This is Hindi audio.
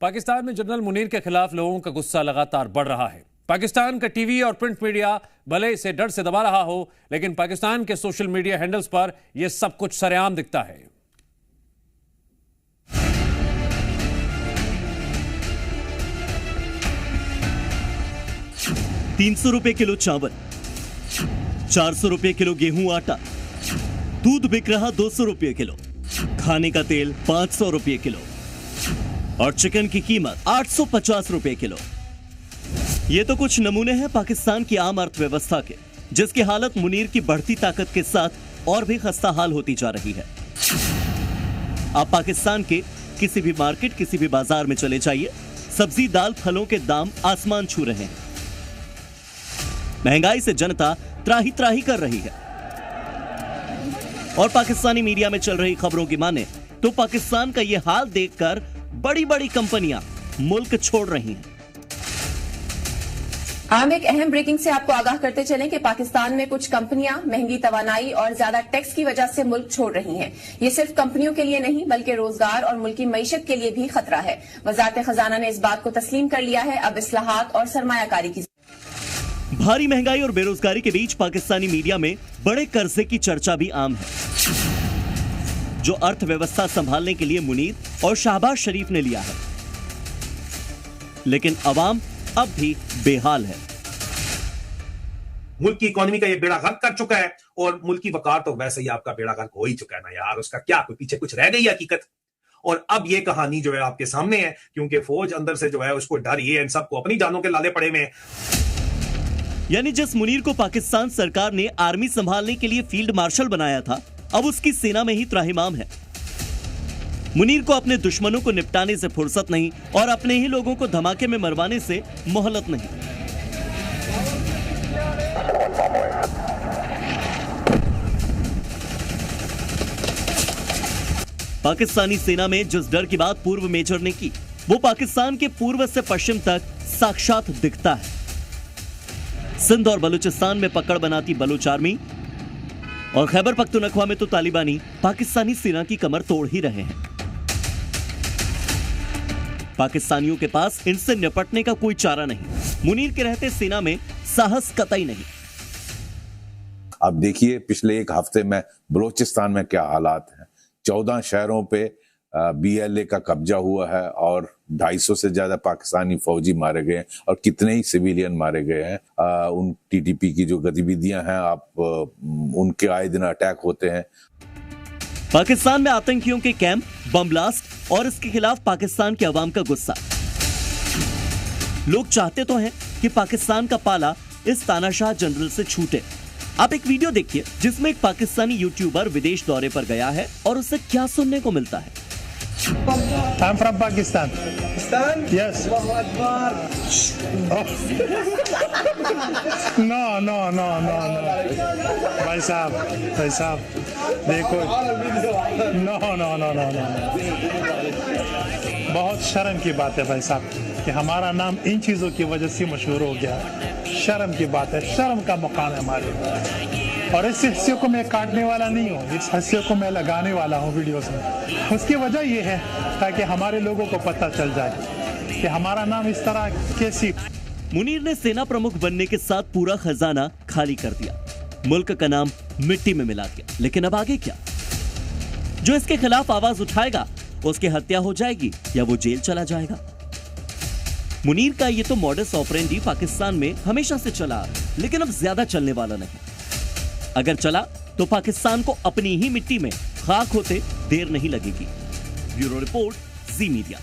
पाकिस्तान में जनरल मुनीर के खिलाफ लोगों का गुस्सा लगातार बढ़ रहा है। पाकिस्तान का टीवी और प्रिंट मीडिया भले इसे डर से दबा रहा हो, लेकिन पाकिस्तान के सोशल मीडिया हैंडल्स पर यह सब कुछ सरेआम दिखता है। ₹300 किलो चावल, 400 रुपए किलो गेहूं आटा, दूध बिक रहा 200 रुपए किलो, खाने का तेल 500 रुपए किलो और चिकन की कीमत 850 रुपए किलो। ये तो कुछ नमूने हैं पाकिस्तान की आम अर्थव्यवस्था के, जिसकी हालत मुनीर की बढ़ती ताकत के साथ और भी खस्ता हाल होती जा रही है। आप पाकिस्तान के किसी भी मार्केट, किसी भी बाजार में चले जाइए, सब्जी दाल फलों के दाम आसमान छू रहे हैं। महंगाई से जनता त्राही त्राही कर रही है और पाकिस्तानी मीडिया में चल रही खबरों की माने तो पाकिस्तान का यह हाल देखकर बड़ी बड़ी कंपनियां मुल्क छोड़ रही हैं। हम एक अहम ब्रेकिंग से आपको आगाह करते चलें कि पाकिस्तान में कुछ कंपनियां महंगी तवानाई और ज्यादा टैक्स की वजह से मुल्क छोड़ रही हैं। ये सिर्फ कंपनियों के लिए नहीं बल्कि रोजगार और मुल्क की मईशत के लिए भी खतरा है। वजारत खजाना ने इस बात को तस्लीम कर लिया है। अब इस्लाहात और सरमायाकारी की भारी महंगाई और बेरोजगारी के बीच पाकिस्तानी मीडिया में बड़े कर्जे की चर्चा भी आम है, जो अर्थव्यवस्था संभालने के लिए मुनीर और शहबाज शरीफ ने लिया है। लेकिन अवाम अब भी बेहाल है। मुल्क की इकोनॉमी का ये बेड़ा गर्क कर चुका है और मुल्क की वकार तो वैसे ही आपका बेड़ा गर्क हो ही चुका है ना यार। उसका क्या कोई पीछे कुछ रह गई हकीकत। और अब ये कहानी जो है आपके सामने है, क्योंकि फौज अंदर से जो है उसको डर ये इन सबको अपनी जानों के लाले पड़े में। यानी जिस मुनीर को पाकिस्तान सरकार ने आर्मी संभालने के लिए फील्ड मार्शल बनाया था, अब उसकी सेना में ही त्राहिमाम है। मुनीर को अपने दुश्मनों को निपटाने से फुर्सत नहीं और अपने ही लोगों को धमाके में मरवाने से मोहलत नहीं। पाकिस्तानी सेना में जिस डर की बात पूर्व मेजर ने की, वो पाकिस्तान के पूर्व से पश्चिम तक साक्षात दिखता है। सिंध और बलूचिस्तान में पकड़ बनाती बलूच आर्मी और खैबर पख्तूनख्वा में तो तालिबानी पाकिस्तानी सेना की कमर तोड़ ही रहे हैं। पाकिस्तानियों के पास इनसे निपटने का कोई चारा नहीं। मुनीर के रहते सेना में साहस कतई नहीं। अब देखिए पिछले एक हफ्ते में बलूचिस्तान में क्या हालात हैं। 14 शहरों पे BLA का कब्जा हुआ है और 250 से ज्यादा पाकिस्तानी फौजी मारे गए हैं और कितने ही सिविलियन मारे गए हैं। उन TTP की जो गतिविधियां हैं, आप उनके आए दिन अटैक होते हैं। पाकिस्तान में आतंकियों के कैंप, बम ब्लास्ट और इसके खिलाफ पाकिस्तान के अवाम का गुस्सा। लोग चाहते तो हैं कि पाकिस्तान का पाला इस तानाशाह जनरल से छूटे। आप एक वीडियो देखिए जिसमें एक पाकिस्तानी यूट्यूबर विदेश दौरे पर गया है और उससे क्या सुनने को मिलता है। I'm from Pakistan. Pakistan? Yes. Allahu Akbar. No. भाई साहब, देखो। No. बहुत शर्म की बात है भाई साहब कि हमारा नाम इन चीजों की वजह से मशहूर हो गया। शर्म की बात है, शर्म का मुकाम है हमारे। और इस हिस्से को मैं काटने वाला नहीं हूँ, इस हिस्से को मैं लगाने वाला हूँ वीडियोस में। उसकी वजह ये है ताकि हमारे लोगों को पता चल जाए कि हमारा नाम इस तरह कैसी। मुनीर ने सेना प्रमुख बनने के साथ पूरा खजाना खाली कर दिया, मुल्क का नाम मिट्टी में मिला दिया। लेकिन अब आगे क्या? जो इसके खिलाफ आवाज उठाएगा उसकी हत्या हो जाएगी या वो जेल चला जाएगा। मुनीर का ये तो मॉडस ऑपरेंडी पाकिस्तान में हमेशा से चला, लेकिन अब ज्यादा चलने वाला नहीं। अगर चला तो पाकिस्तान को अपनी ही मिट्टी में खाक होते देर नहीं लगेगी। ब्यूरो रिपोर्ट, जी मीडिया।